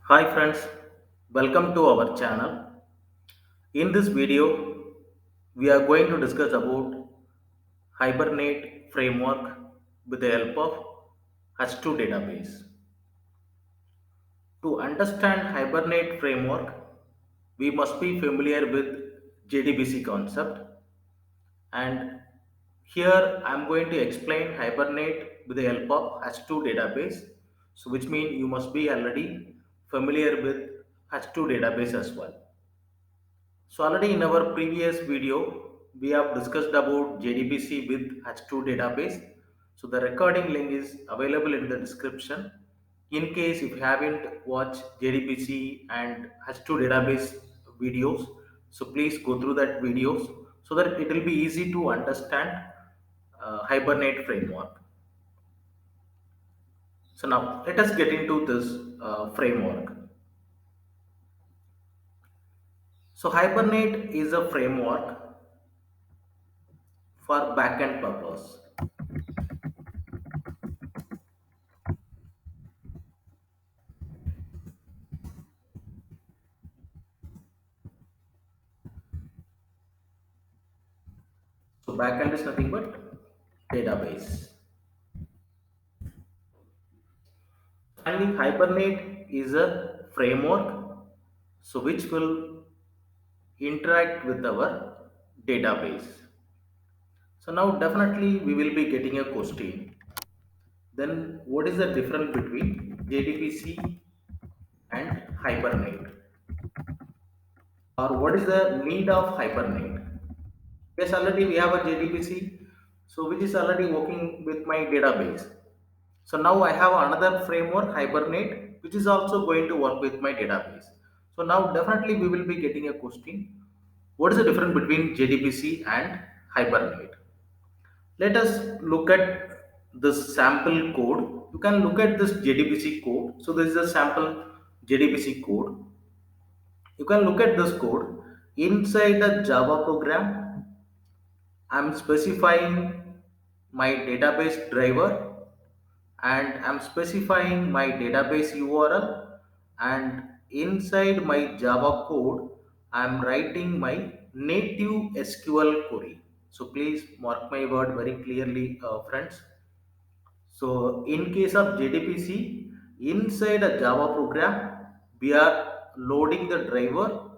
Hi friends, welcome to our channel. In this video, we are going to discuss about Hibernate Framework with the help of H2 database. To understand Hibernate Framework, we must be familiar with Jdbc concept, and here I am going to explain Hibernate with the help of H2 database. So which means you must be already familiar with H2 database as well. So already in our previous video, we have discussed about JDBC with H2 database. So the recording link is available in the description. In case if you haven't watched JDBC and H2 database videos, so please go through that videos so that it will be easy to understand Hibernate framework. So now let us get into this framework. So Hibernate is a framework for backend purpose. So backend is nothing but database. Finally, Hibernate is a framework so which will interact with our database. So now definitely we will be getting a question. Then what is the difference between JDBC and Hibernate? Or what is the need of Hibernate? Yes, already we have a JDBC, so which is already working with my database. So now I have another framework, Hibernate, which is also going to work with my database. So now definitely we will be getting a question. What is the difference between JDBC and Hibernate? Let us look at this sample code. You can look at this JDBC code. So this is a sample JDBC code. You can look at this code. Inside the Java program, I'm specifying my database driver and I'm specifying my database URL, and inside my Java code I'm writing my native SQL query. So please mark my word very clearly, friends. So in case of JDBC, inside a Java program, we are loading the driver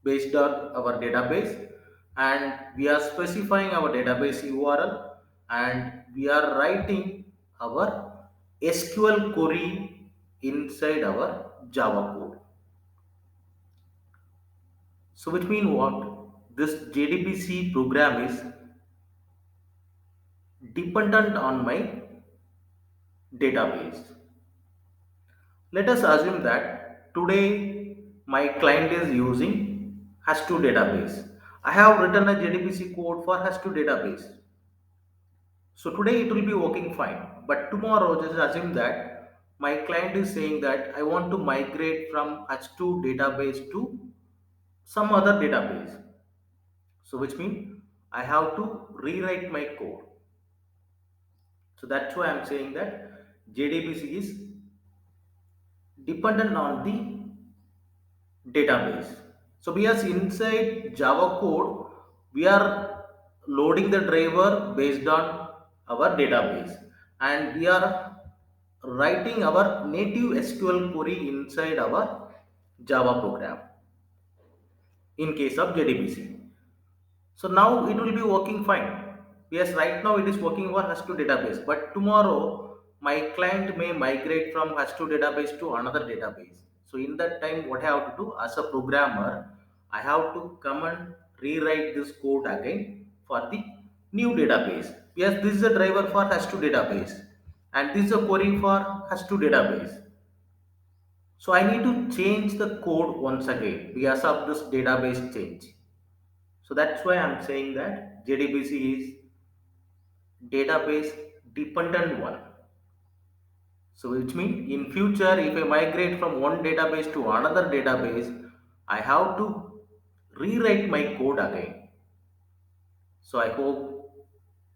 based on our database, and we are specifying our database URL, and we are writing our SQL query inside our Java code. So which means what? This JDBC program is dependent on my database. Let us assume that today my client is using Hash2 database. I have written a JDBC code for Hash2 database. So today it will be working fine. But tomorrow, just assume that my client is saying that I want to migrate from H2 database to some other database. So which means I have to rewrite my code. So that's why I'm saying that JDBC is dependent on the database. So we are inside Java code, we are loading the driver based on our database, and we are writing our native SQL query inside our Java program in case of JDBC. So now it will be working fine. Yes, right now it is working for H2 database, but tomorrow my client may migrate from H2 database to another database. So in that time, what I have to do as a programmer, I have to come and rewrite this code again for the new database. Yes, this is a driver for H2 database, and this is a query for H2 database. So I need to change the code once again because of this database change. So that's why I'm saying that JDBC is database dependent one. So which means in future if I migrate from one database to another database, I have to rewrite my code again. So I hope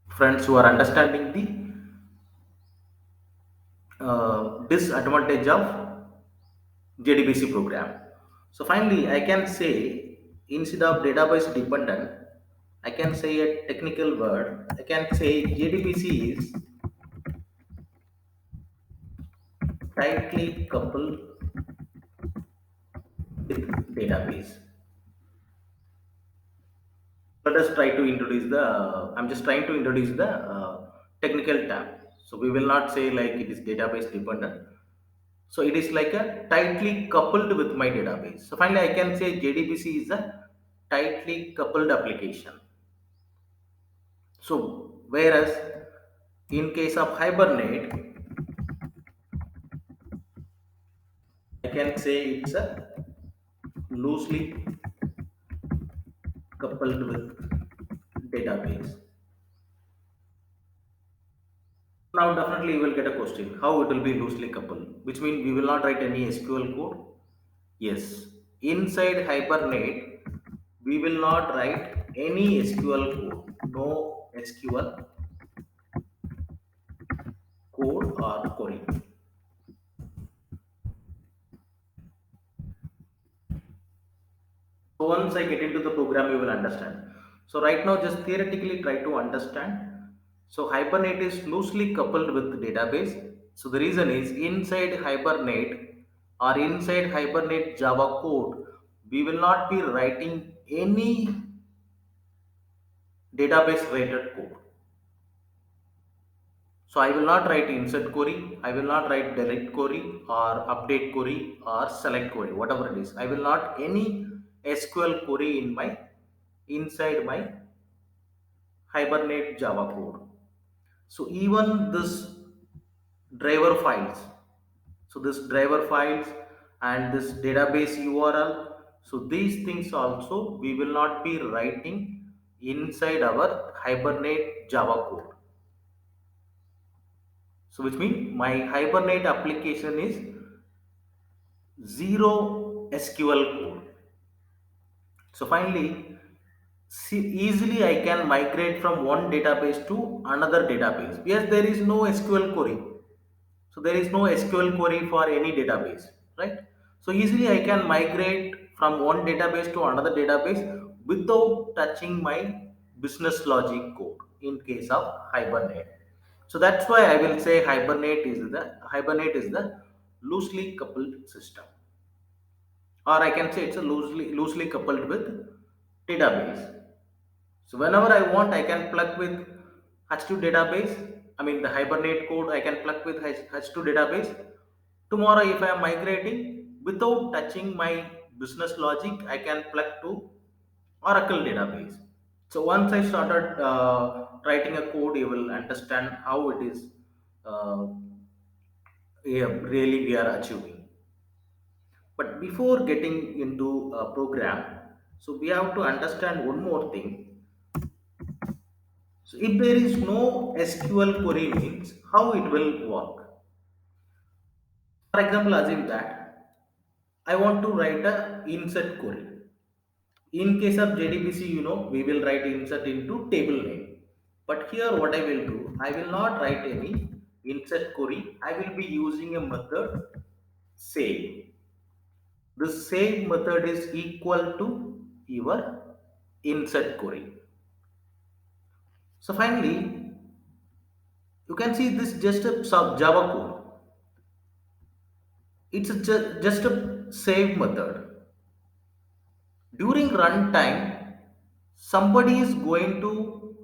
friends who are understanding the disadvantage of JDBC program. So finally, I can say instead of database dependent, I can say a technical word. I can say JDBC is tightly coupled with database. Let us try to introduce the. I'm just trying to introduce the technical tab. So we will not say like it is database dependent. So it is like a tightly coupled with my database. So finally, I can say JDBC is a tightly coupled application. So whereas in case of Hibernate, I can say it's a loosely coupled with database. Now definitely you will get a question how it will be loosely coupled, which means we will not write any SQL code. Yes, inside Hibernate we will not write any SQL code. No SQL code or query. So once I get into the program, you will understand. So right now, just theoretically try to understand. So Hibernate is loosely coupled with database. So the reason is inside Hibernate or inside Hibernate Java code, we will not be writing any database related code. So I will not write insert query, I will not write delete query or update query or select query, whatever it is. I will not any SQL query in my inside my Hibernate Java code. So even this driver files, so this driver files and this database URL, so these things also we will not be writing inside our Hibernate Java code. So which means my Hibernate application is zero SQL code. So finally, easily I can migrate from one database to another database. Yes, there is no SQL query. So there is no SQL query for any database, right? So easily I can migrate from one database to another database without touching my business logic code in case of Hibernate. So that's why I will say Hibernate is the loosely coupled system, or I can say it's a loosely coupled with database. So whenever I want, I can plug with H2 database. I mean the Hibernate code I can plug with H2 database. Tomorrow, if I am migrating without touching my business logic, I can plug to Oracle database. So once I started writing a code, you will understand how it is yeah, really we are achieving. But before getting into a program, so we have to understand one more thing. So if there is no SQL query means how it will work. For example, assume that I want to write a insert query. In case of JDBC, we will write insert into table name. But here what I will do, I will not write any insert query. I will be using a method save. The save method is equal to your insert query. So finally, you can see this just a sub Java code. It's just a save method. During runtime, somebody is going to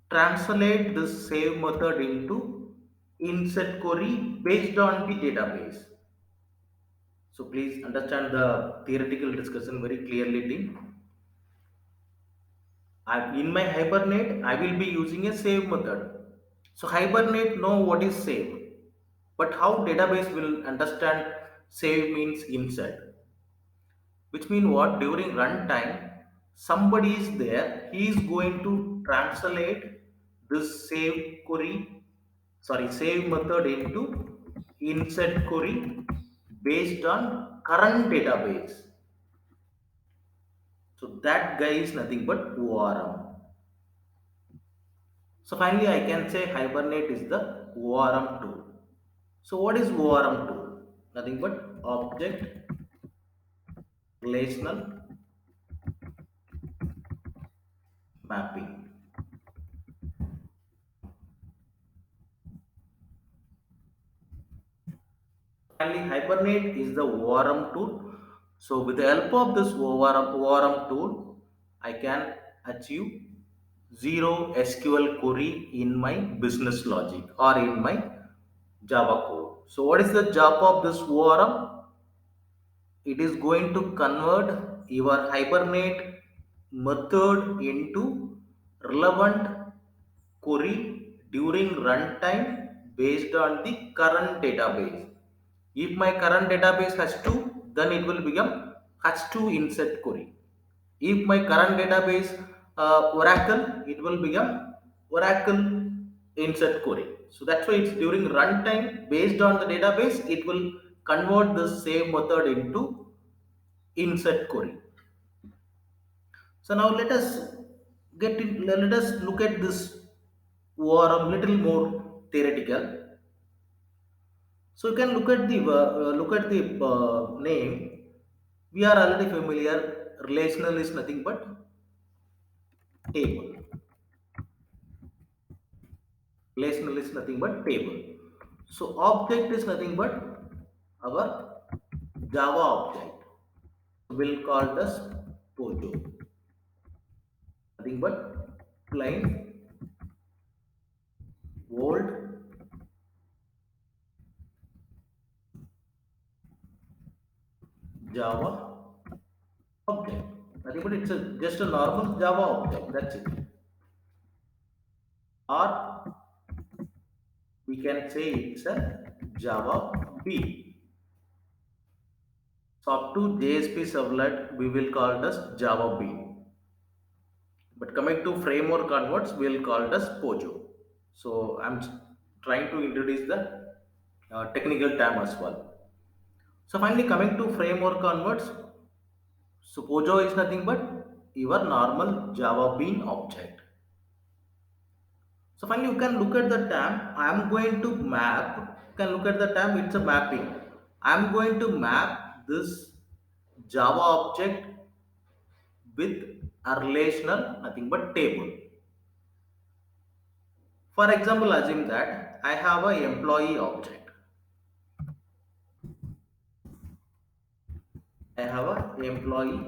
translate this save method into insert query based on the database. So please understand the theoretical discussion very clearly. Team. In my Hibernate, I will be using a save method. So Hibernate know what is save, but how database will understand save means insert. Which mean what during runtime somebody is there, he is going to translate this save query, sorry, save method into insert query based on current database. So that guy is nothing but ORM. So finally I can say Hibernate is the ORM tool. So what is ORM tool? nothing but object relational mapping. Finally, Hibernate is the ORM tool. So with the help of this ORM tool, I can achieve zero SQL query in my business logic or in my Java code. So what is the job of this ORM? It is going to convert your Hibernate method into relevant query during runtime based on the current database. If my current database has 2, then it will become has 2 insert query. If my current database Oracle, it will become Oracle insert query. So that's why it's during runtime based on the database, it will convert the same method into insert query. So now let us look at this or a little more theoretical. So you can look at the name. We are already familiar. Relational is nothing but table. Relational is nothing but table. So object is nothing but our Java object. We'll call this Pojo. Nothing but plain old Java object. Nothing but just a normal Java object. That's it. Or we can say it's a Java B. So up to JSP servlet, we will call it as Java B. But coming to framework converts, we'll call it as Pojo. So I'm trying to introduce the technical term as well. So finally coming to framework converts, so Pojo is nothing but your normal Java bean object. So finally you can look at the term. I'm going to map. You can look at the term. It's a mapping. I'm going to map this Java object with a relational nothing but table. For example, assume that I have a employee object. I have a employee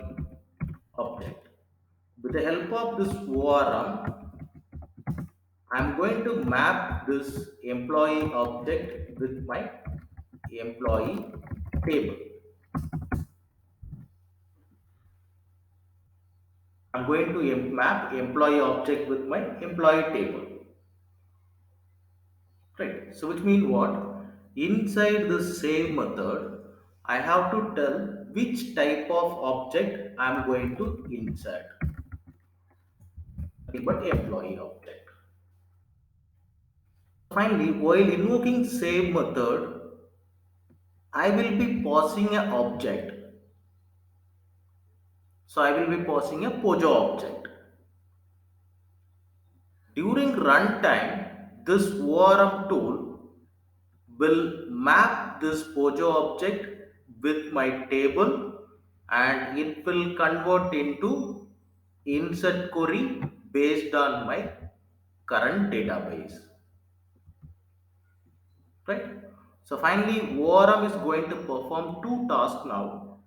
object. With the help of this ORM, I'm going to map this employee object with my employee table. I'm going to map employee object with my employee table. Right. So which means what? Inside the same method, I have to tell which type of object I'm going to insert. Nothing but employee object. Finally, while invoking same method, I will be passing an object. So I will be passing a Pojo object. During runtime, this ORM tool will map this Pojo object with my table and it will convert into insert query based on my current database. Right? So finally, ORM is going to perform two tasks now.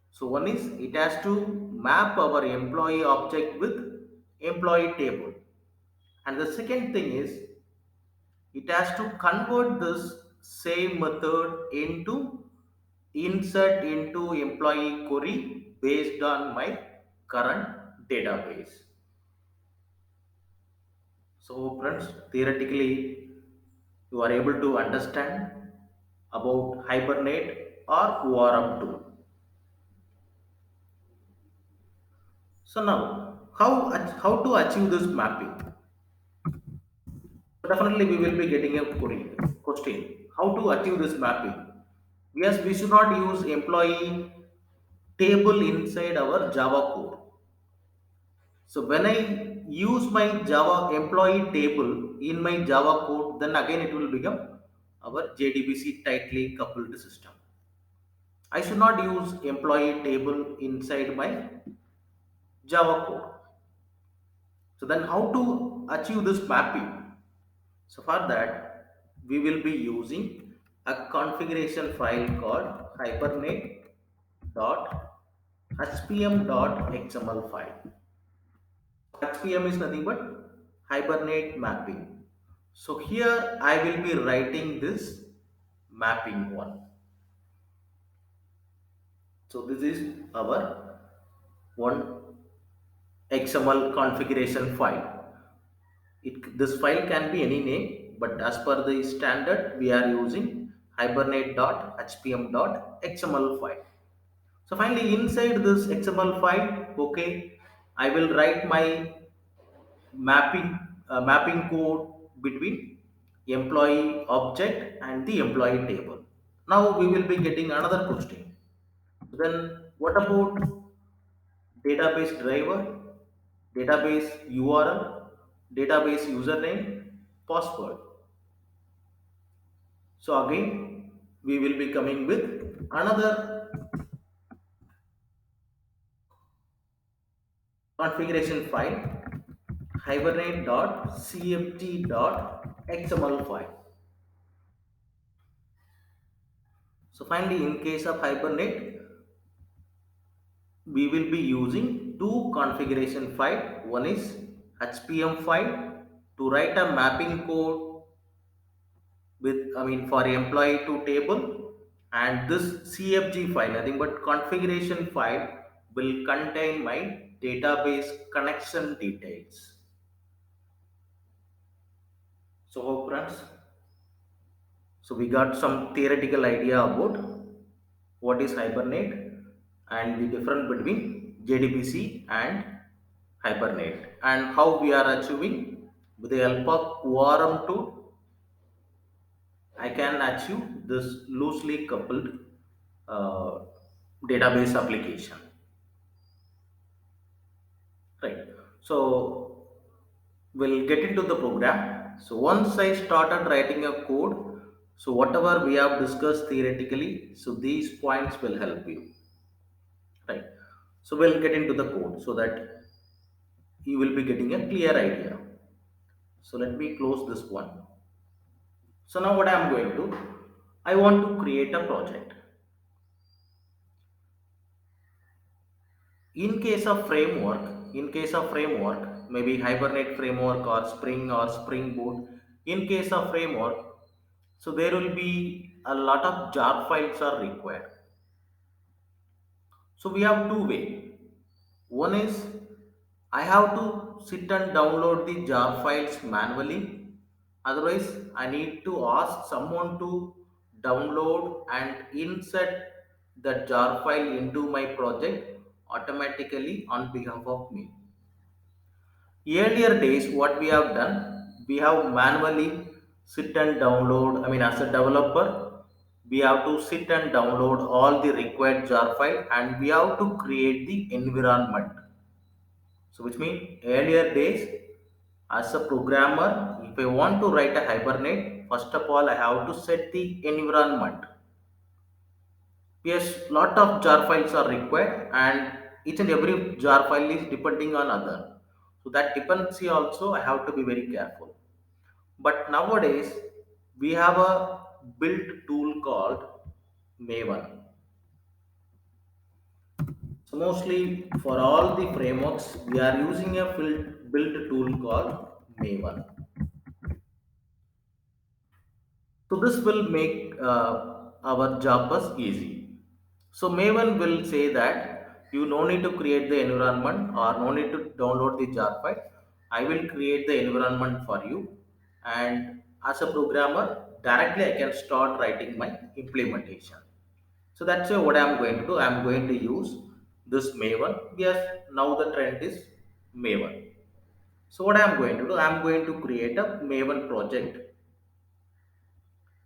So one is it has to map our employee object with employee table. And the second thing is it has to convert this same method into insert into employee query based on my current database. So friends, theoretically you are able to understand about Hibernate or ORM tool. So now how to achieve this mapping? So definitely we will be getting a query question. How to achieve this mapping? Yes, we should not use employee table inside our Java code. So when I use my Java employee table in my Java code, then again it will become our JDBC tightly coupled system. I should not use employee table inside my Java code. So then how to achieve this mapping? So for that, we will be using a configuration file called hibernate.hpm.xml file. HPM is nothing but Hibernate mapping. So here I will be writing this mapping one. So this is our one XML configuration file. This file can be any name, but as per the standard, we are using hibernate.hpm.xml file. So finally, inside this XML file, okay, I will write my mapping code between employee object and the employee table. Now we will be getting another question. Then what about database driver, database URL, database username, password? So again, we will be coming with another configuration file, hibernate.cft.xml file. So finally, in case of Hibernate, we will be using two configuration file. One is HPM file to write a mapping code with, for employee to table, and this CFG file, nothing but configuration file, will contain my database connection details. So hope friends, so we got some theoretical idea about what is Hibernate and the difference between JDBC and Hibernate, and how we are achieving with the help of ORM tool. I can achieve this loosely coupled uh, database application, right? So we'll get into the program. So once I started writing a code, so whatever we have discussed theoretically, so these points will help you, right? So we'll get into the code so that you will be getting a clear idea. So let me close this one. So now what I am going to, I want to create a project. In case of framework, maybe Hibernate framework or Spring or Spring Boot, in case of framework, so there will be a lot of jar files are required. So we have two way. One is I have to sit and download the jar files manually. Otherwise, I need to ask someone to download and insert the jar file into my project automatically on behalf of me. Earlier days, what we have done, we have manually sit and download. As a developer, we have to sit and download all the required jar file, and we have to create the environment. So, which means earlier days, as a programmer, if I want to write a Hibernate, first of all, I have to set the environment. Yes, lot of jar files are required, and each and every jar file is depending on other. So that dependency also I have to be very careful. But nowadays we have a built tool called Maven. So mostly for all the frameworks we are using a built tool called Maven. So this will make our job easy. So Maven will say that you no need to create the environment or no need to download the jar file. I will create the environment for you, and as a programmer directly I can start writing my implementation. So that's what I am going to do. I am going to use this Maven. Yes, now the trend is Maven. So what I am going to do, I am going to create a Maven project.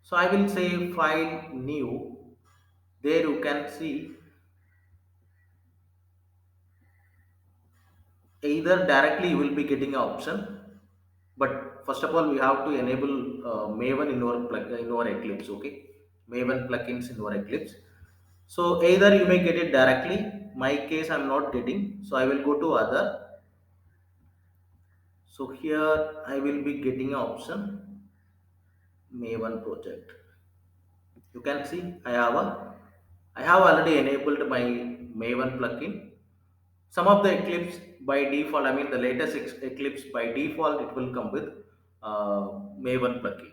So I will say file new. There you can see either directly you will be getting an option, but first of all we have to enable Maven in our in our Eclipse. Okay, Maven plugins in our Eclipse. So either you may get it directly. My case I'm not getting, so I will go to other. So here I will be getting an option Maven project. You can see I have already enabled my Maven plugin. Some of the Eclipse by default, I mean the latest Eclipse by default, it will come with Maven plugin.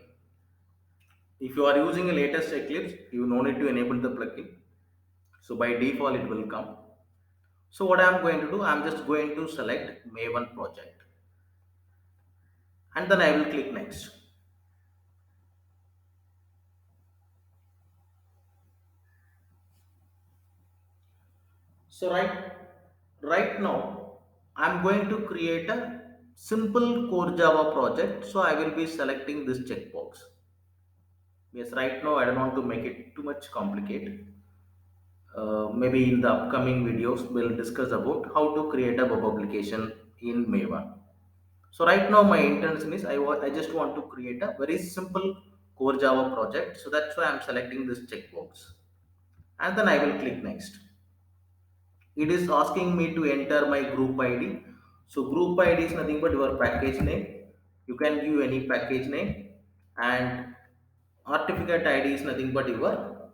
If you are using a latest Eclipse, you no need to enable the plugin. So by default, it will come. So what I am going to do, I am just going to select Maven project, and then I will click next. So right now, I am going to create a simple core Java project. So I will be selecting this checkbox. Yes, right now I don't want to make it too much complicated. Maybe in the upcoming videos, we'll discuss about how to create a web application in Maven. So right now my intention is I just want to create a very simple core Java project. So that's why I'm selecting this checkbox, and then I will click next. It is asking me to enter my group ID. So group ID is nothing but your package name. You can give any package name, and artifact ID is nothing but your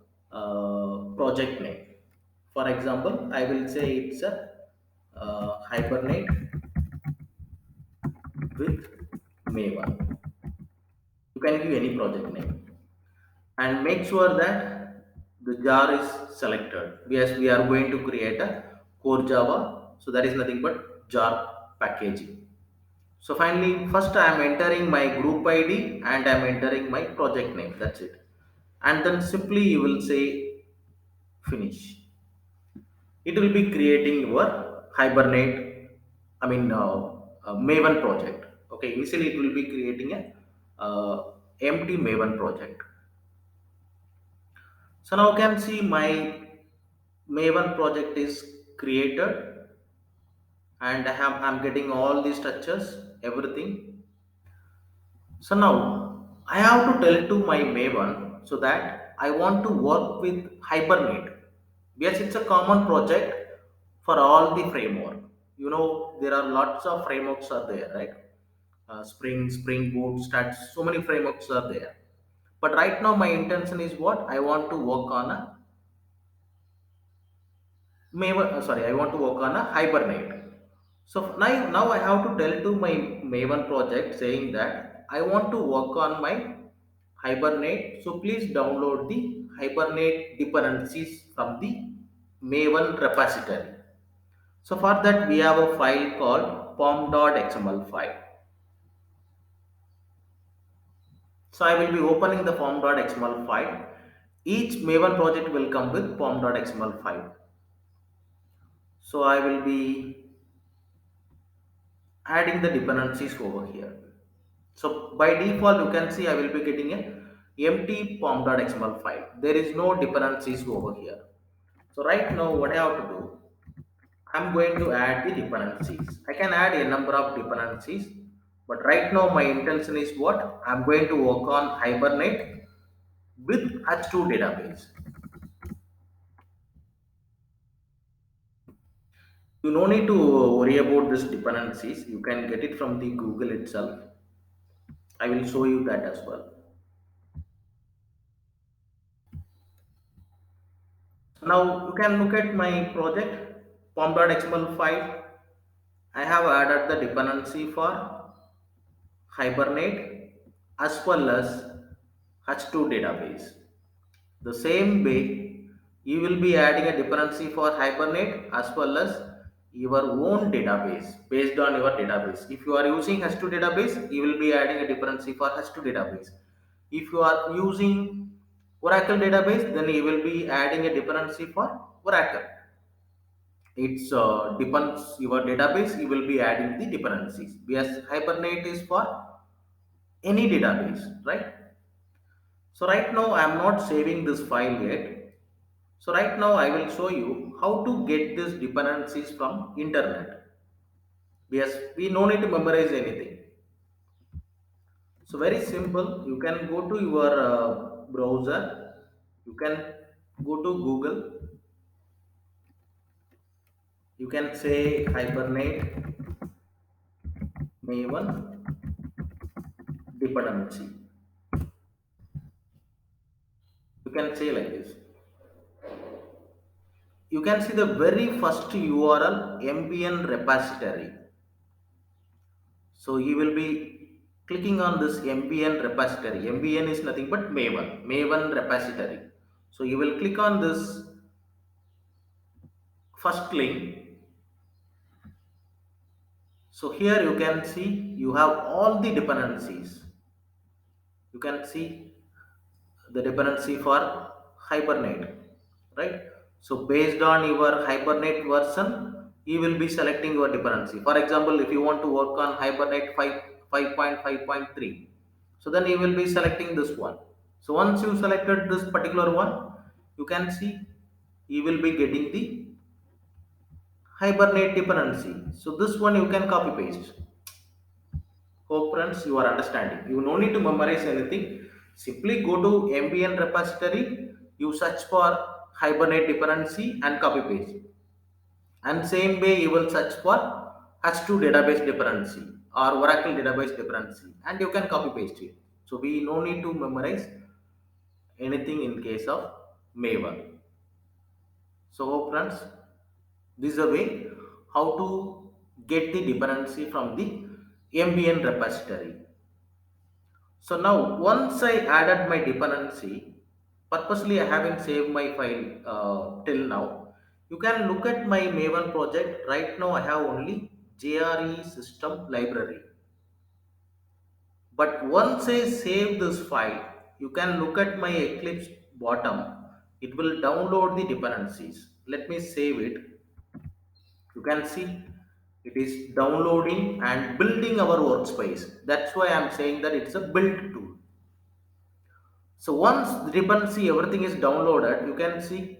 project name. For example, I will say it's a Hibernate with Maven. You can give any project name and make sure that the jar is selected. Yes, we are going to create a core Java, so that is nothing but jar packaging. So finally, first I am entering my group ID and I am entering my project name. That's it. And then simply you will say finish. It will be creating your Hibernate, Maven project. Okay, initially it will be creating a empty Maven project. So now you can see my Maven project is created, and I'm getting all the structures, everything. So now I have to tell to my Maven so that I want to work with Hibernate. Yes, it's a common project for all the framework. You know, there are lots of frameworks are there, right? Spring Boot, Stats, so many frameworks are there. But right now my intention is what? I want to work on a I want to work on a Hibernate. So now I have to tell to my Maven project saying that I want to work on my Hibernate. So please download the Hibernate dependencies from the Maven repository. So for that we have a file called pom.xml file. So I will be opening the pom.xml file. Each Maven project will come with pom.xml file. So I will be adding the dependencies over here. So by default, you can see I will be getting a empty pom.xml file. There is no dependencies over here. So right now, what I have to do, I'm going to add the dependencies. I can add a number of dependencies, but right now my intention is what? I'm going to work on Hibernate with H2 database. You no need to worry about this dependencies. You can get it from the Google itself. I will show you that as well. Now you can look at my project pom.xml file. I have added the dependency for Hibernate as well as H2 database. The same way, you will be adding a dependency for Hibernate as well as your own database based on your database. If you are using H2 database, you will be adding a dependency for H2 database. If you are using Oracle database, then you will be adding a dependency for Oracle. It's depends your database. You will be adding the dependencies. Yes, Hibernate is for any database, right? So right now I am not saving this file yet. So right now I will show you how to get these dependencies from internet. Yes, we no need to memorize anything. So very simple, you can go to your browser, you can go to Google, you can say Hibernate Maven dependency, you can say like this. You can see the very first URL mbn repository. So you will be clicking on this mbn repository. Mbn is nothing but Maven repository. So you will click on this first link. So here you can see you have all the dependencies. You can see the dependency for Hibernate, right? So based on your Hibernate version, you will be selecting your dependency. For example, if you want to work on Hibernate 5.5.3, so then you will be selecting this one. So once you selected this particular one, you can see you will be getting the Hibernate dependency. So this one you can copy paste. Hope friends you are understanding. You no need to memorize anything. Simply go to mbn repository, you search for Hibernate dependency and copy paste. And same way you will search for H2 database dependency or Oracle database dependency and you can copy paste it. So we no need to memorize anything in case of Maven. So hope friends, this is a way how to get the dependency from the mbn repository. So now once I added my dependency, purposely I haven't saved my file till now. You can look at my Maven project. Right now I have only JRE system library. But once I save this file, you can look at my Eclipse bottom. It will download the dependencies. Let me save it. You can see it is downloading and building our workspace. That's why I'm saying that it's a build tool. So once the dependency everything is downloaded, you can see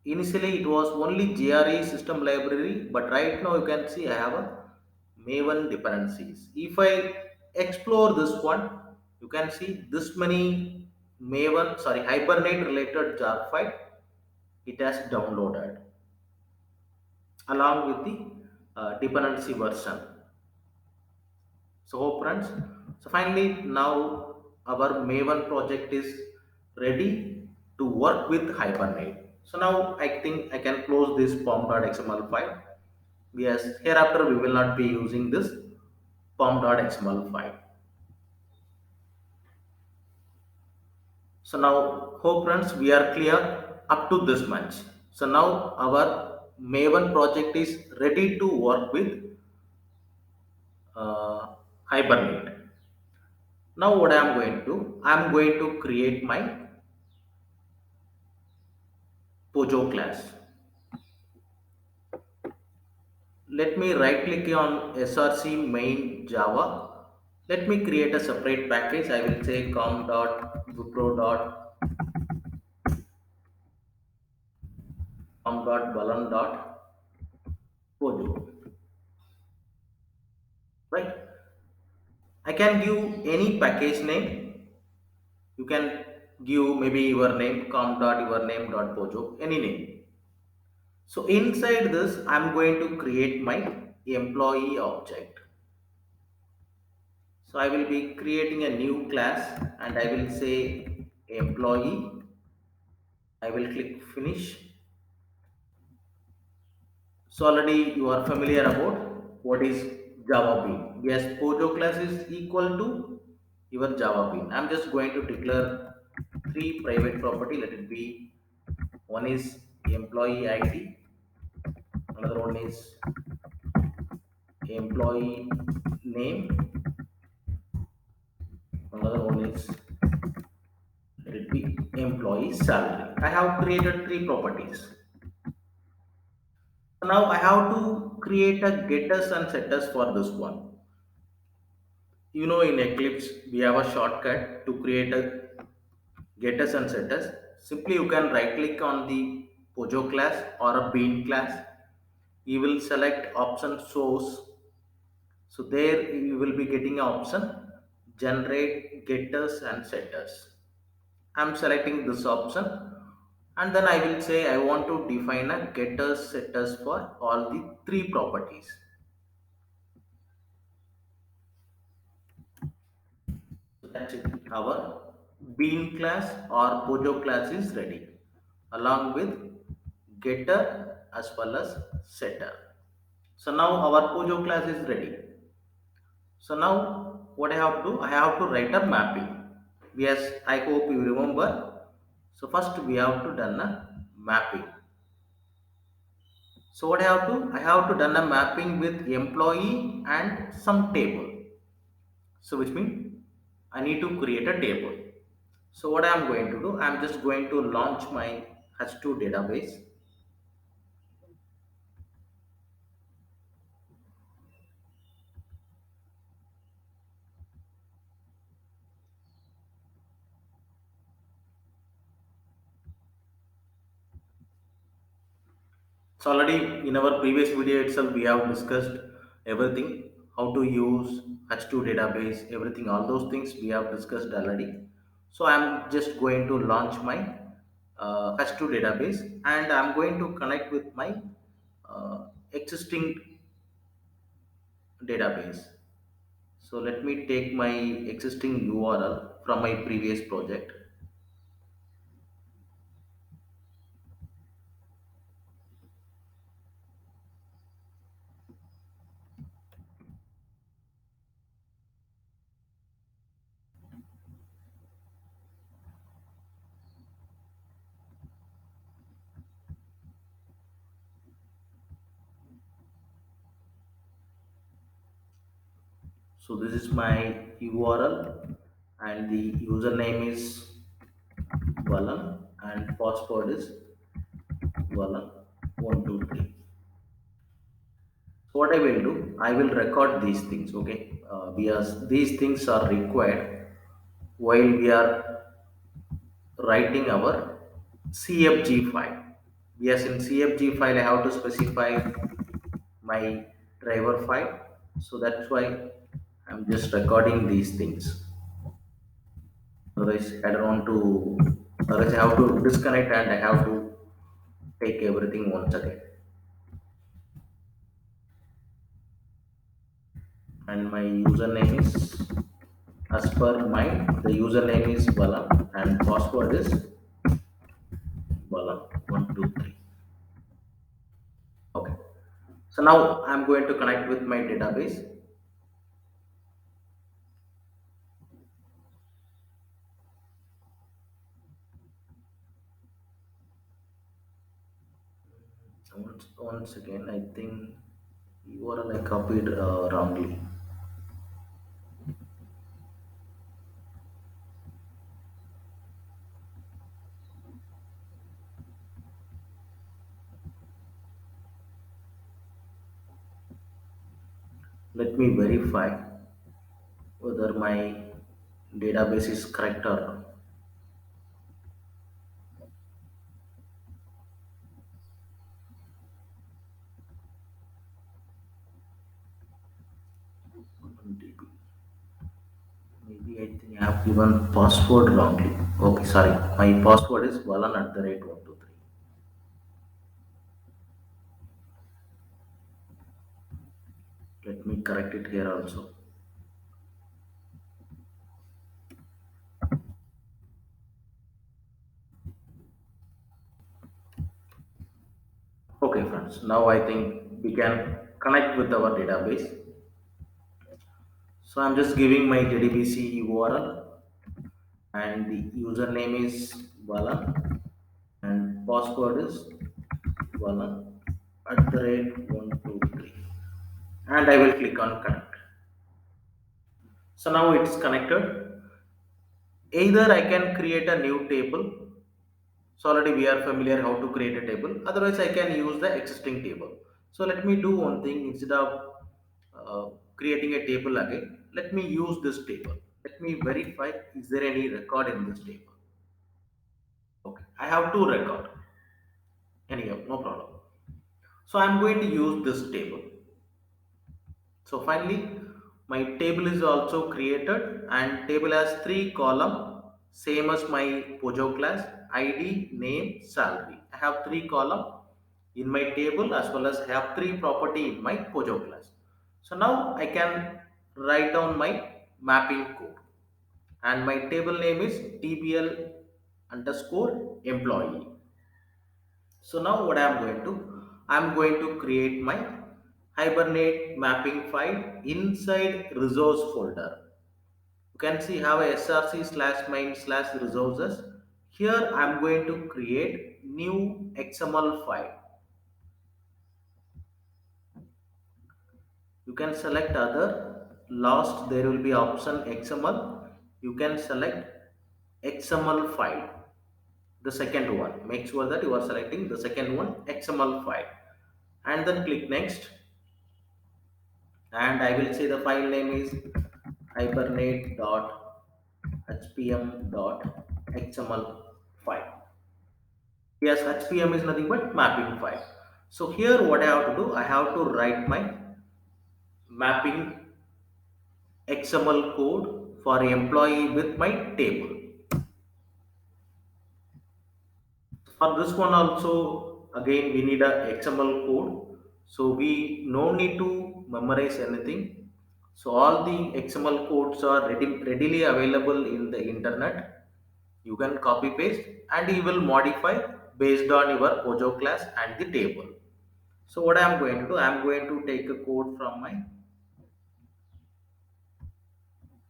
initially it was only GRE system library, but right now you can see I have a Maven dependencies. If I explore this one, you can see this many Hibernate related jar file it has downloaded along with the dependency version. So hope friends. So finally now our Maven project is ready to work with Hibernate. So now I think I can close this pom.xml file. Yes, hereafter we will not be using this pom.xml file. So now hope friends we are clear up to this much. So now our Maven project is ready to work with Hibernate. Now what I am going to do? I am going to create my Pojo class. Let me right click on src main Java. Let me create a separate package. I will say com.wipro.com.balan.pojo. Right? I can give any package name. You can give maybe your name com.yourname.pojo, any name. So inside this, I'm going to create my employee object. So I will be creating a new class and I will say employee. I will click finish. So already you are familiar about what is Java Bean. Yes, Pojo class is equal to your Java Bean. I'm just going to declare three private property. Let it be one is employee ID, another one is employee name, another one is let it be employee salary. I have created three properties. So now I have to create a getters and setters for this one. You know in Eclipse we have a shortcut to create a getters and setters. Simply you can right click on the Pojo class or a Bean class. You will select option source. So there you will be getting an option generate getters and setters. I'm selecting this option and then I will say I want to define a getters setters for all the three properties. So that's it. Our bean class or pojo class is ready along with getter as well as setter. So now our pojo class is ready. So now what I have to do? I have to write a mapping. Yes, I hope you remember. So first we have to done a mapping. So what I have to? I have to done a mapping with employee and some table. So which means I need to create a table. So what I am going to do? I am just going to launch my H2 database. So already in our previous video itself we have discussed everything, how to use H2 database, everything, all those things we have discussed already. So I am just going to launch my H2 database and I am going to connect with my existing database. So let me take my existing URL from my previous project. So this is my URL and the username is Valan and password is Valan 123. So what I will do, I will record these things, okay? Because these things are required while we are writing our CFG file. Yes, in CFG file I have to specify my driver file. So that's why I'm just recording these things. Otherwise, I don't want to. Otherwise, I have to disconnect and I have to take everything once again. And my username is as per mine. The username is Bala and password is Bala 123. Okay. So now I'm going to connect with my database. Once again, I think URL I copied wrongly. Let me verify whether my database is correct or not. Maybe I think I have given password wrongly. Okay, sorry. My password is Valan at the rate 123. Let me correct it here also. Okay, friends. Now I think we can connect with our database. So I'm just giving my JDBC URL and the username is Valan and password is Valan at the rate 123. And I will click on connect. So now it's connected. Either I can create a new table. So already we are familiar how to create a table. Otherwise, I can use the existing table. So let me do one thing instead of creating a table again. Let me use this table. Let me verify is there any record in this table. Okay, I have two record. Anyhow, no problem. So I'm going to use this table. So finally, My table is also created, and table has three column, same as my Pojo class: id, name, salary. I have three column in my table, as well as I have three property in my Pojo class. So now I can write down my mapping code, and my table name is tbl underscore employee. So now what I'm going to create my Hibernate mapping file inside resource folder. You can see have a src slash main slash resources. Here I'm going to create new XML file. You can select other. Last there will be option XML. You can select XML file. The second one. Make sure that you are selecting the second one, XML file. And then click next. And I will say the file name is hibernate.hpm.xml file. Yes, HPM is nothing but mapping file. So here what I have to do, I have to write my mapping XML code for employee with my table. For this one also, again we need a XML code. So we no need to memorize anything. So all the XML codes are readily available in the internet. You can copy paste and you will modify based on your Pojo class and the table. So what I am going to do, I am going to take a code from my,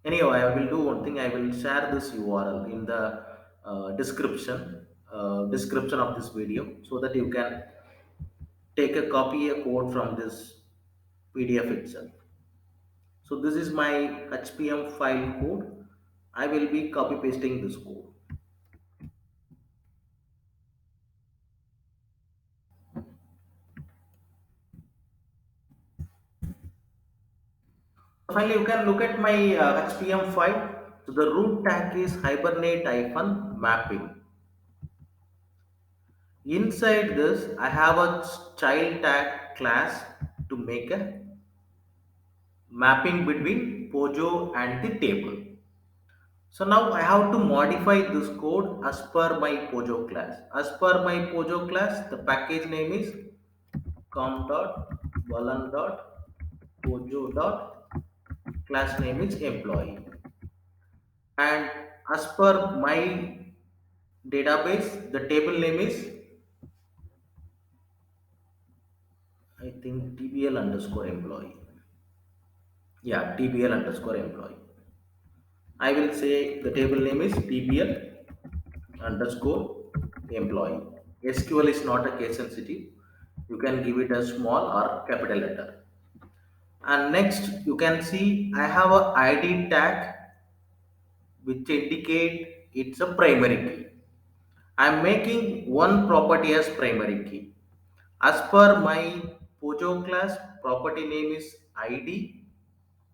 anyhow I will do one thing, I will share this URL in the description of this video, so that you can take a copy a code from this PDF itself. So this is my HPM file code. I will be copy pasting this code. Finally, you can look at my HPM file. So the root tag is hibernate hyphen mapping. Inside this, I have a child tag class to make a mapping between Pojo and the table. So now I have to modify this code as per my Pojo class. As per my Pojo class, the package name is com.valan.pojo. Class name is employee. And as per my database, the table name is, I think, tbl underscore employee. Yeah, tbl underscore employee. I will say the table name is tbl underscore employee. SQL is not a case sensitive. You can give it a small or capital letter. And next you can see I have a ID tag which indicate it's a primary key. I'm making one property as primary key. As per my Pojo class, property name is ID.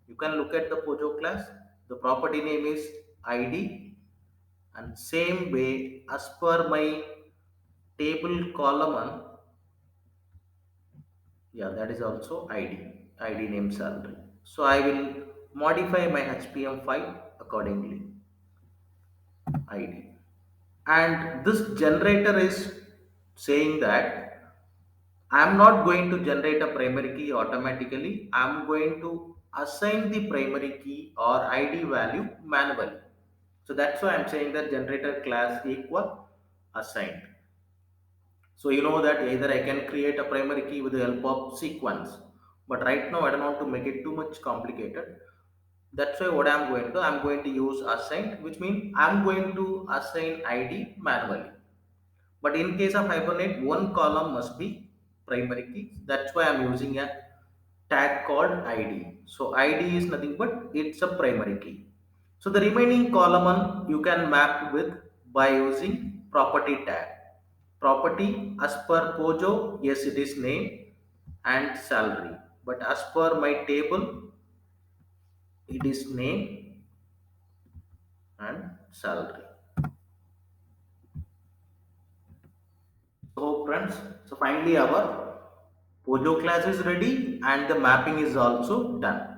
You can look at the Pojo class. The property name is ID. And same way, as per my table column, yeah, that is also ID name salary. So I will modify my HPM file accordingly. ID. And this generator is saying that I'm not going to generate a primary key automatically. I'm going to assign the primary key or ID value manually. So that's why I'm saying that generator class equal assigned. So you know that either I can create a primary key with the help of sequence. But right now I don't want to make it too much complicated. That's why what I'm going to do, I'm going to use assign, which means I'm going to assign ID manually. But in case of Hibernate, one column must be primary key. That's why I'm using a tag called ID. So ID is nothing but it's a primary key. So the remaining column you can map with by using property tag. Property as per Pojo, yes it is name and salary. But as per my table, it is name and salary. So friends, so finally our Pojo class is ready and the mapping is also done.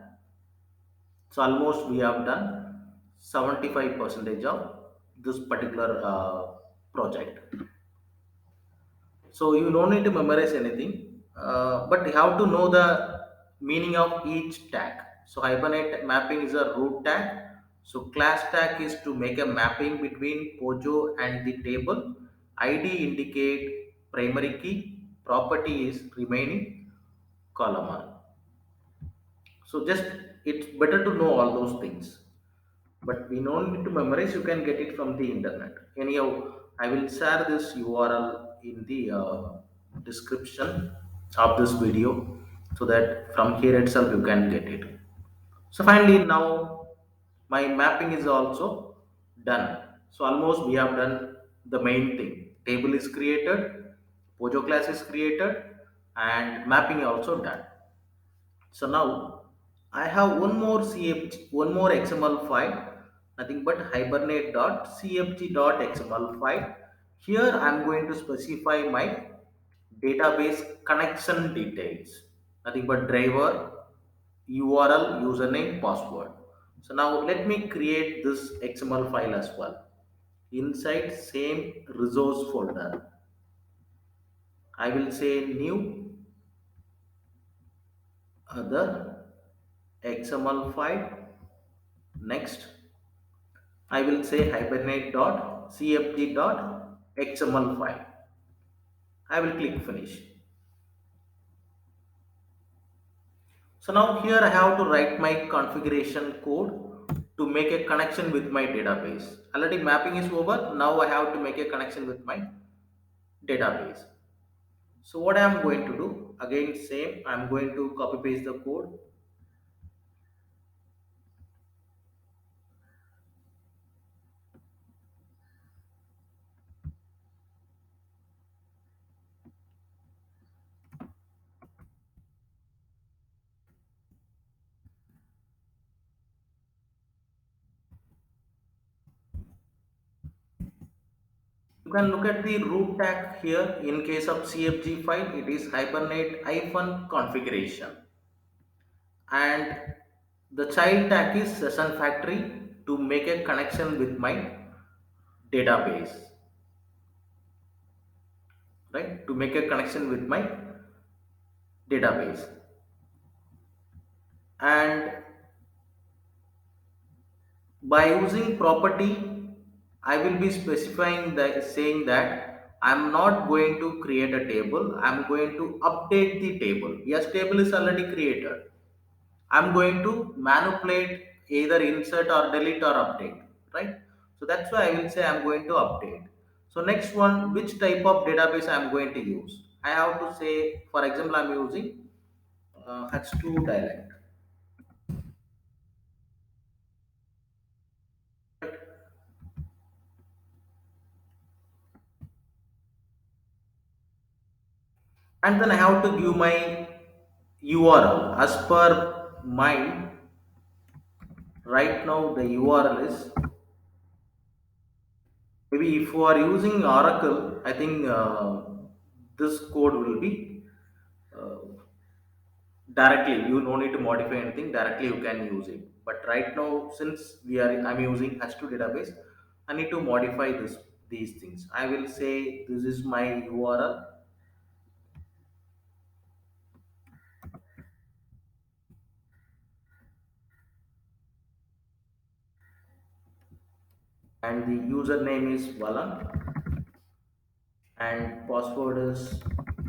So almost we have done 75 percentage of this particular project. So you don't need to memorize anything, but you have to know the meaning of each tag. So Hibernate mapping is a root tag. So class tag is to make a mapping between Pojo and the table. ID indicate primary key. Property is remaining column. So just it's better to know all those things. But we don't need to memorize. You can get it from the internet. Anyhow, I will share this URL in the description of this video so that from here itself you can get it. So finally, now my mapping is also done. So almost we have done the main thing. Table is created, Pojo class is created, and mapping also done. So now I have one more one more XML file, nothing but hibernate.cfg.xml file. Here I am going to specify my database connection details, nothing but driver, URL, username, password. So now let me create this XML file as well. Inside same resource folder, I will say new other XML file. Next, I will say hibernate.cfg.xml file. I will click finish. So now here I have to write my configuration code to make a connection with my database. Already mapping is over. Now I have to make a connection with my database. So what I am going to do, again same, I am going to copy paste the code. You can look at the root tag here. In case of CFG file, it is hibernate hyphen configuration. And the child tag is session factory to make a connection with my database, right? To make a connection with my database. And by using property, I will be specifying that, saying that I'm not going to create a table, I'm going to update the table. Yes, table is already created. I'm going to manipulate, either insert or delete or update, right? So that's why I will say I'm going to update. So next one, which type of database I'm going to use? I have to say, for example, I'm using H2 dialect. And then I have to give my URL as per mine. Right now, the URL is, maybe if you are using Oracle, I think this code will be uh, directly. You don't need to modify anything. Directly, you can use it. But right now, since I'm using H2 database, I need to modify these things. I will say this is my URL, and the username is Valan, and password is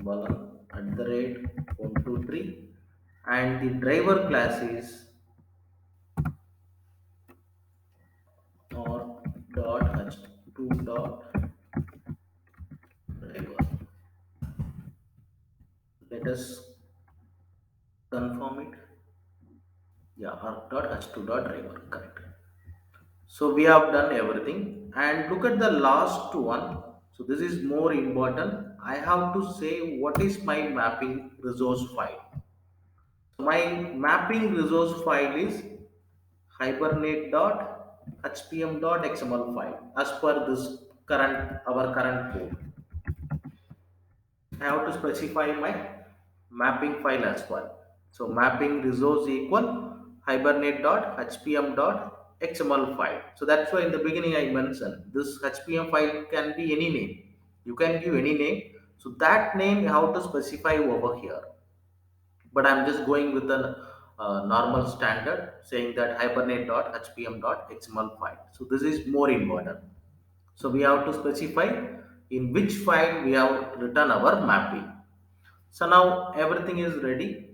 Valan @123, and the driver class is or dot h2 dot driver. Let us confirm it. Yeah, or dot h2 dot driver, correct. So we have done everything, and look at the last one. So this is more important. I have to say what is my mapping resource file. So my mapping resource file is hibernate.hpm.xml file as per this current code. I have to specify my mapping file as well. So mapping resource equal hibernate.hpm.xml file. So that's why in the beginning I mentioned this HPM file can be any name. You can give any name. So that name you have to specify over here. But I'm just going with the normal standard saying that hibernate.hpm.xml file. So this is more important. So we have to specify in which file we have written our mapping. So now everything is ready.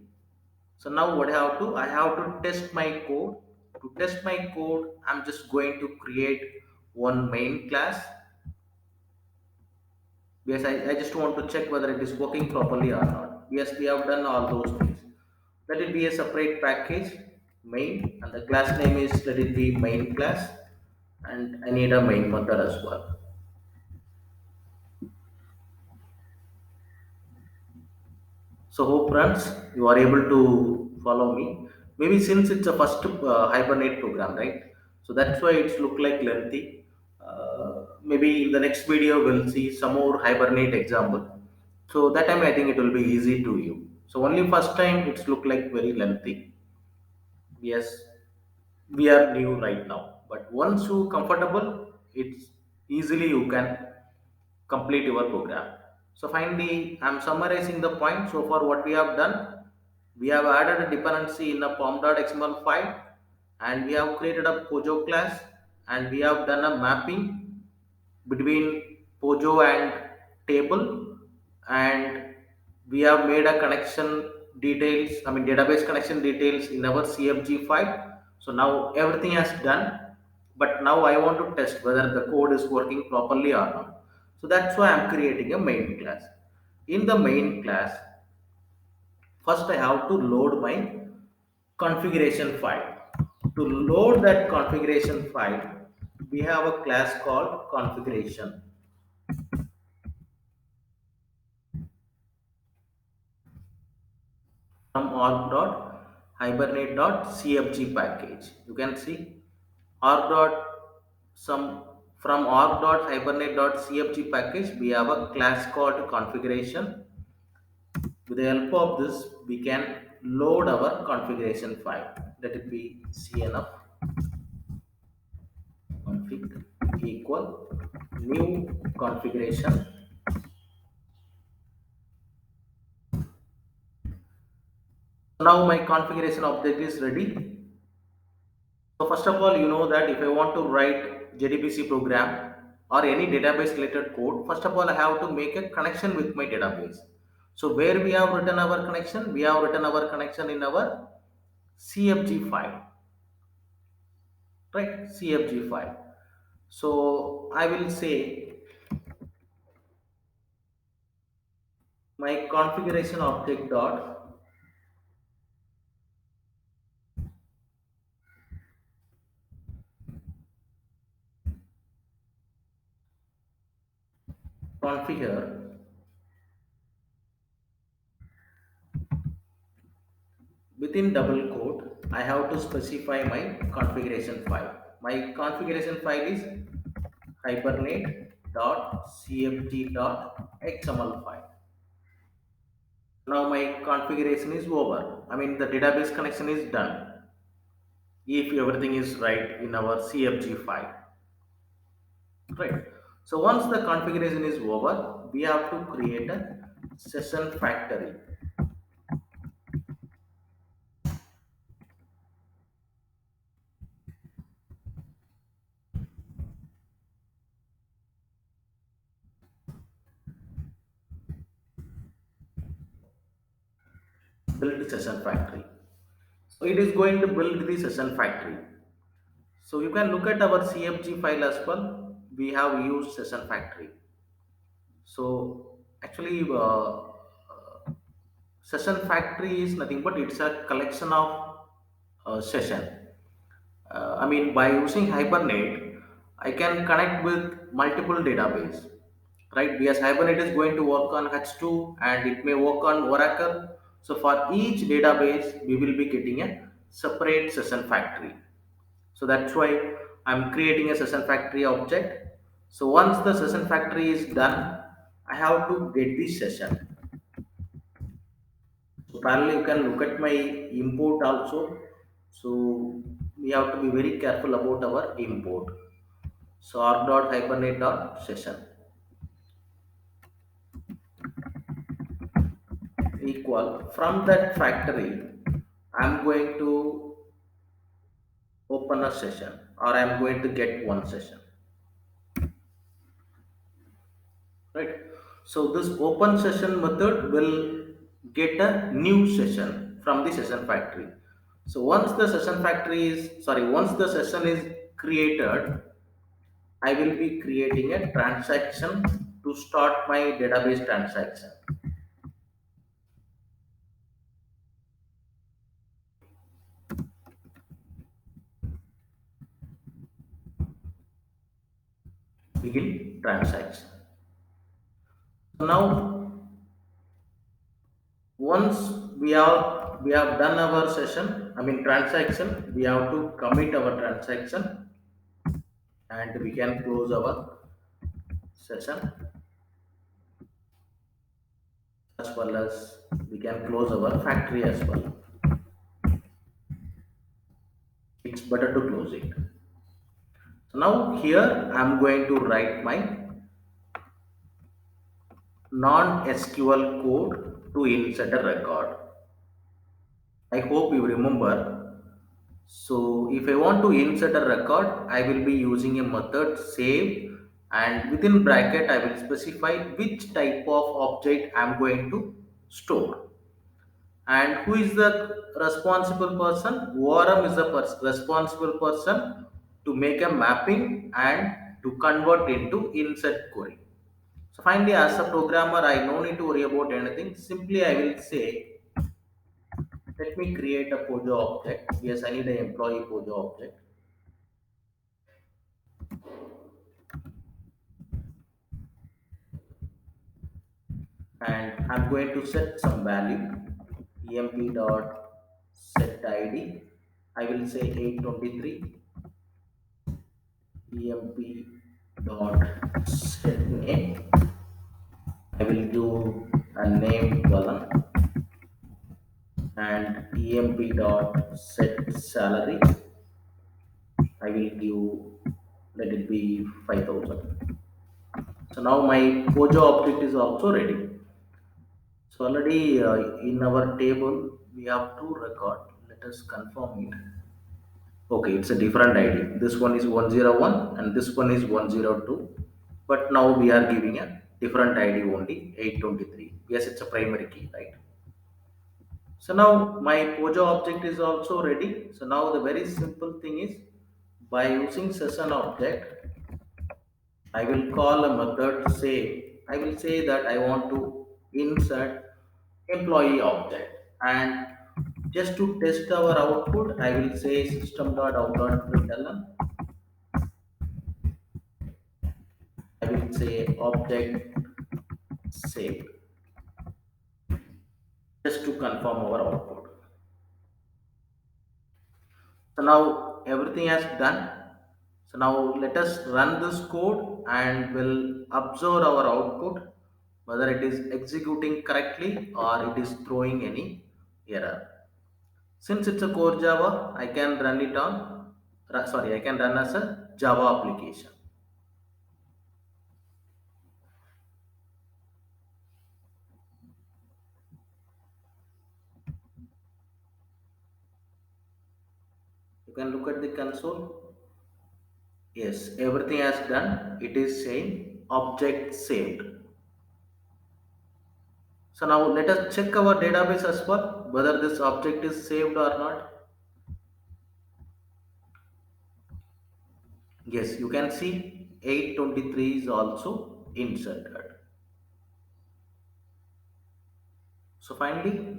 So now what I have to? I have to test my code. To test my code, I'm just going to create one main class. Yes, I just want to check whether it is working properly or not. Yes, we have done all those things. Let it be a separate package, main, and the class name is let it be main class, and I need a main method as well. So hope friends you are able to follow me. Maybe since it's a first Hibernate program, right? So that's why it's look like lengthy. Maybe in the next video we'll see some more Hibernate example. So that time I think it will be easy to you. So only first time it's look like very lengthy. Yes, we are new right now, but once you comfortable, it's easily you can complete your program. So finally I'm summarizing the point. So far what we have done, we have added a dependency in a pom.xml file, and we have created a pojo class, and we have done a mapping between pojo and table, and we have made a connection details, I mean database connection details in our cfg file. So now everything has done, but now I want to test whether the code is working properly or not. So that's why I'm creating a main class. In the main class, first I have to load my configuration file. To load that configuration file, we have a class called configuration from org.hibernate.cfg package. You can see org. Some from org.hibernate.cfg package, we have a class called configuration. With the help of this, we can load our configuration file. Let it be cnf config equal new configuration. Now my configuration object is ready. So first of all, you know that if I want to write JDBC program or any database related code, first of all I have to make a connection with my database. So where we have written our connection? We have written our connection in our CFG file, right? CFG file. So I will say my configuration object dot configure. Within double quote, I have to specify my configuration file. My configuration file is hibernate.cfg.xml file. Now my configuration is over. I mean the database connection is done. If everything is right in our CFG file, right? So once the configuration is over, we have to create a session factory. Build session factory. So it is going to build the session factory. So you can look at our CFG file as well. We have used session factory. So actually, session factory is nothing but it's a collection of session. I mean, by using Hibernate, I can connect with multiple database, right? Because Hibernate is going to work on H2 and it may work on Oracle. So for each database, we will be getting a separate session factory. So that's why I'm creating a session factory object. So once the session factory is done, I have to get the session. So parallel, you can look at my import also. So we have to be very careful about our import. So r.hibernate.session equal from that factory. I'm going to open a session, or I'm going to get one session, right? So this open session method will get a new session from the session factory. So once the session is created, I will be creating a transaction to start my database transaction. Begin transaction. So now once we have done our session, I mean transaction, we have to commit our transaction, and we can close our session, as well as we can close our factory as well. It's better to close it. So now here I'm going to write my non-SQL code to insert a record. I hope you remember. So if I want to insert a record, I will be using a method save, and within bracket I will specify which type of object I am going to store. And who is the responsible person? ORM is the responsible person to make a mapping and to convert into insert query. So finally, as a programmer, I no need to worry about anything. Simply I will say, let me create a Pojo object. Yes, I need an employee Pojo object, and I'm going to set some value, emp dot set id. I will say 823, emp dot set name. I will do a name Valan, and emp dot set salary. I will give, let it be 5,000. So now my Pojo object is also ready. So already in our table we have two record. Let us confirm it. Okay, it's a different ID. This one is 101 and this one is 102. But now we are giving a different ID only, 823. Yes, it's a primary key, right? So now my Pojo object is also ready. So now the very simple thing is, by using session object, I will call a method say, I will say that I want to insert employee object, and just to test our output, I will say system.out.println. I will say object save, just to confirm our output. So now everything has done. So now let us run this code and we'll observe our output, whether it is executing correctly or it is throwing any error. Since it's a core Java, I can run it on, I can run as a Java application. You can look at the console. Yes, everything has done. It is saying object saved. So now let us check our database as well, whether this object is saved or not. Yes, you can see 823 is also inserted. So finally,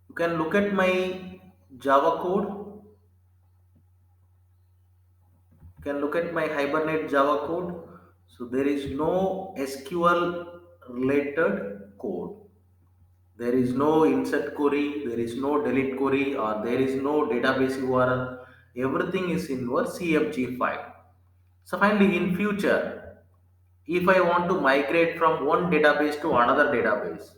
you can look at my Java code. You can look at my Hibernate Java code. So there is no SQL related code. There is no insert query, there is no delete query, or there is no database URL. Everything is in your CFG file. So finally, in future, if I want to migrate from one database to another database,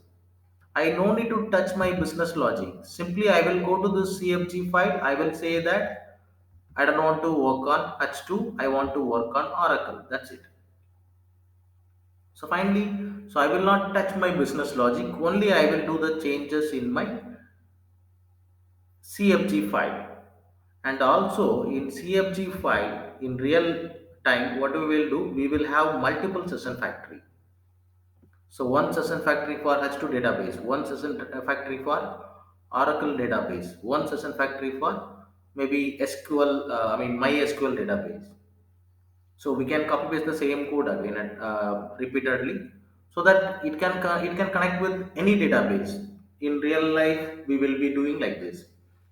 I no need to touch my business logic. Simply I will go to the CFG file. I will say that I don't want to work on H2. I want to work on Oracle. That's it. So finally, so I will not touch my business logic. Only I will do the changes in my CFG file. And also in CFG file, in real time, what we will do, we will have multiple session factory. So one session factory for H2 database, one session factory for Oracle database, one session factory for maybe SQL, MySQL database. So we can copy paste the same code again and repeatedly, so that it can connect with any database. In real life we will be doing like this.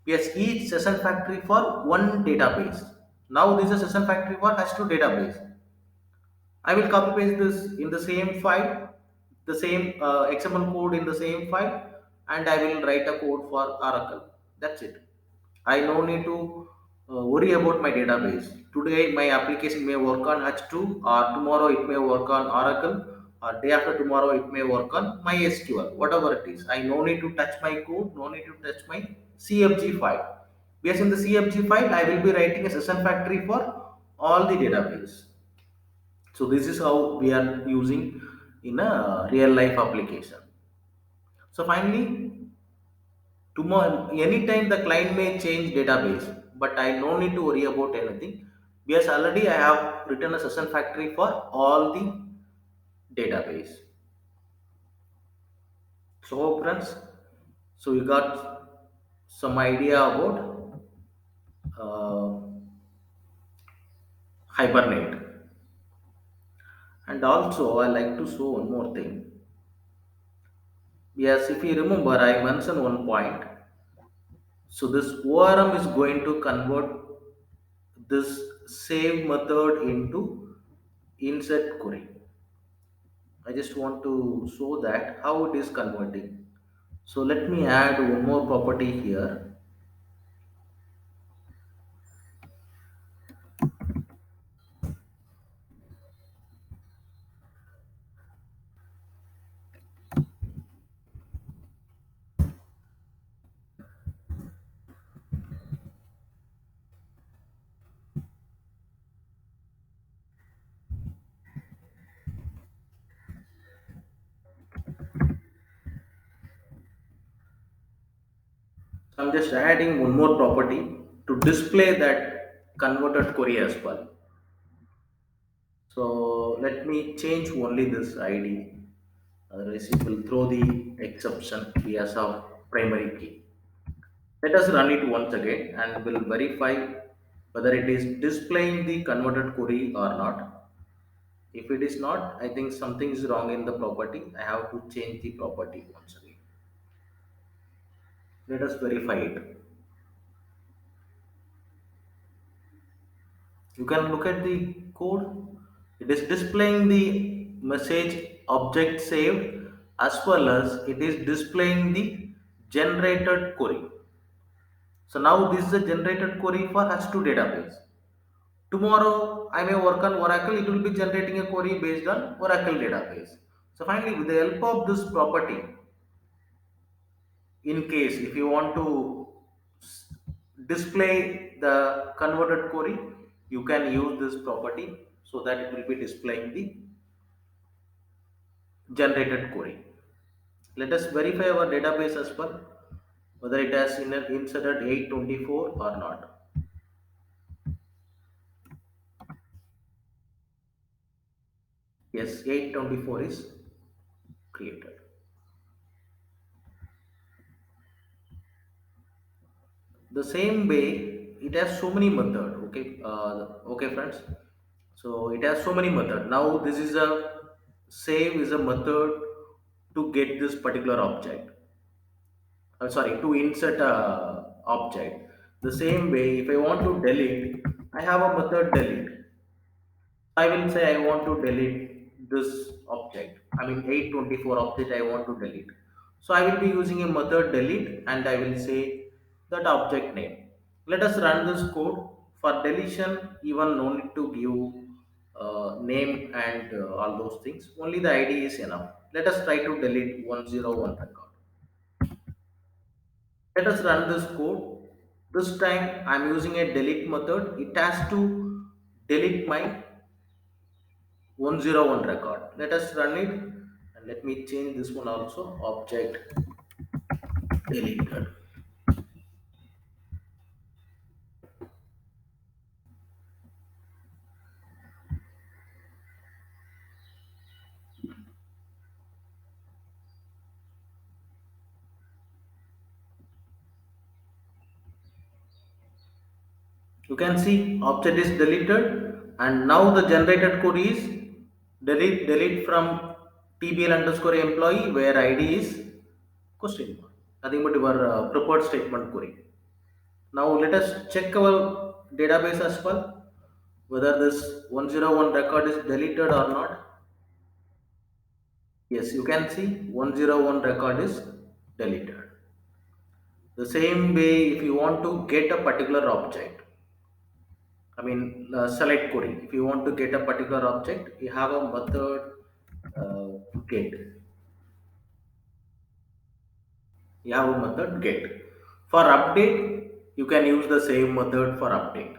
Yes, each session factory for one database. Now this is a session factory for H2 database. I will copy paste this in the same file, the same XML code in the same file, and I will write a code for Oracle. That's it. I no need to worry about my database. Today my application may work on H2, or tomorrow it may work on Oracle, or day after tomorrow it may work on MySQL, whatever it is. I no need to touch my code, no need to touch my CFG file. Yes, in the CFG file I will be writing a session factory for all the database. So this is how we are using in a real life application. So finally, tomorrow, anytime the client may change database, but I no need to worry about anything because already I have written a session factory for all the database. So friends, so you got some idea about uh, Hibernate. And also I like to show one more thing. Yes, if you remember, I mentioned one point. So this ORM is going to convert this save method into insert query. I just want to show that how it is converting. So let me add one more property here. So I'm just adding one more property to display that converted query as well. So let me change only this ID. Otherwise it will throw the exception as a primary key. Let us run it once again and we'll verify whether it is displaying the converted query or not. If it is not, I think something is wrong in the property. I have to change the property once again. Let us verify it. You can look at the code. It is displaying the message object saved, as well as it is displaying the generated query. So now this is a generated query for H2 database. Tomorrow I may work on Oracle, it will be generating a query based on Oracle database. So finally, with the help of this property, in case if you want to s- display the converted query, you can use this property so that it will be displaying the generated query. Let us verify our database as well, whether it has inserted 824 or not. Yes, 824 is created. The same way, it has so many method. Okay, okay friends. So it has so many method. Now this is a save is a method to get this particular object. Sorry, to insert a object. The same way, if I want to delete, I have a method delete. I will say I want to delete this object. I mean 824 object I want to delete. So I will be using a method delete and I will say that object name. Let us run this code. For deletion, even no need to give name and all those things. Only the ID is enough. Let us try to delete 101 record. Let us run this code. This time I'm using a delete method. It has to delete my 101 record. Let us run it, and let me change this one also. Object deleted. You can see object is deleted, and now the generated code is delete from tbl underscore employee where id is question mark. Nothing but your preferred statement query. Now let us check our database as well, whether this 101 record is deleted or not. Yes, you can see 101 record is deleted. The same way, if you want to get a particular object, select query. If you want to get a particular object, you have a method get. You have a method get. For update, you can use the same method for update.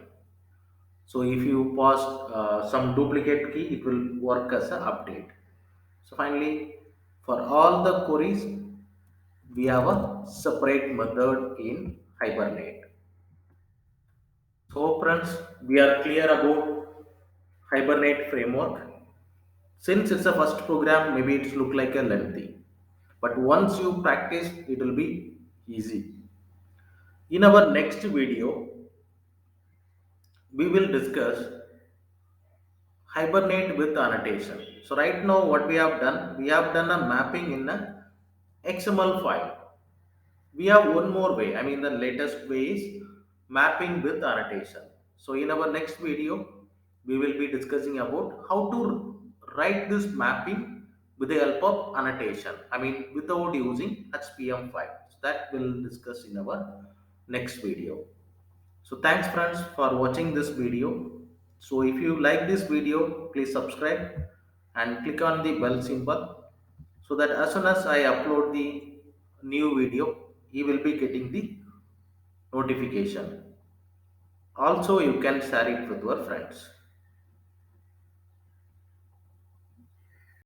So if you pass some duplicate key, it will work as an update. So finally, for all the queries, we have a separate method in Hibernate. So friends, we are clear about Hibernate framework. Since it's a first program, maybe it's look like a lengthy, but once you practice, it will be easy. In our next video, we will discuss Hibernate with annotation. So right now, what we have done a mapping in a XML file. We have one more way. The latest way is mapping with annotation. So in our next video, we will be discussing about how to write this mapping with the help of annotation. Without using HPM file. So that we'll discuss in our next video. So thanks friends for watching this video. So if you like this video, please subscribe and click on the bell symbol, so that as soon as I upload the new video, you will be getting the notification. Also, you can share it with your friends.